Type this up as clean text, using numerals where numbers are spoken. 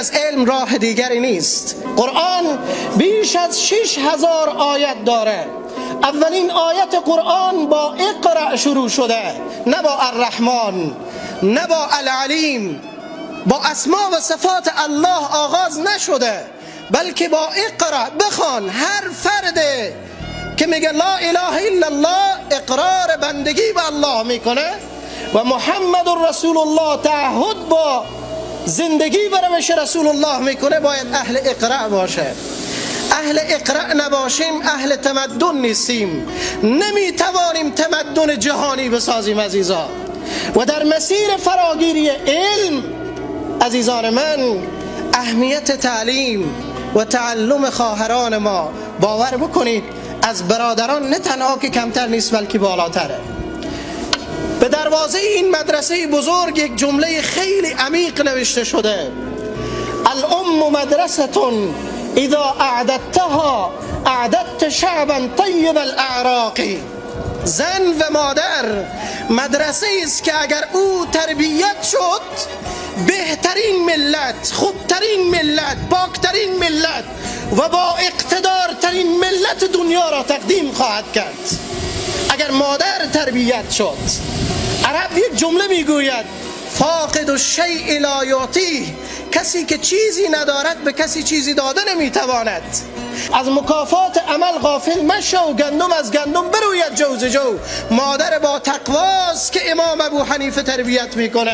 از علم راه دیگری نیست. قرآن بیش از 6000 آیت داره. اولین آیت قرآن با اقرأ شروع شده، نه با الرحمن، نه با العلیم، با اسما و صفات الله آغاز نشده، بلکه با اقرأ، بخوان. هر فرد که میگه لا اله الا الله اقرار بندگی به الله میکنه و محمد رسول الله تعهد با زندگی به روش رسول الله میکنه، باید اهل اقرأ باشه. اهل اقرأ نباشیم اهل تمدن نیستیم، نمیتوانیم تمدن جهانی بسازیم عزیزان. و در مسیر فراگیری علم عزیزان من، اهمیت تعلیم و تعلم خواهران ما، باور بکنید از برادران نه تنها که کمتر نیست بلکه بالاتره. به دروازه این مدرسه بزرگ یک جمله خیلی عمیق نوشته شده: الام مدرسه اذا اعددتها اعددت شعبا طیب الاعراق. زن و مادر مدرسه است که اگر او تربیت شد، بهترین ملت، خوبترین ملت، پاکترین ملت و با اقتدارترین ملت دنیا را تقدیم خواهد کرد اگر مادر تربیت شد. عرب یک جمله میگوید: فاقد الشیء لا یعطیه. کسی که چیزی ندارد به کسی چیزی داده نمیتواند. از مکافات عمل غافل مشو، گندم از گندم بروید جو ز جو. مادر با تقواست که امام ابو حنیفه تربیت میکنه.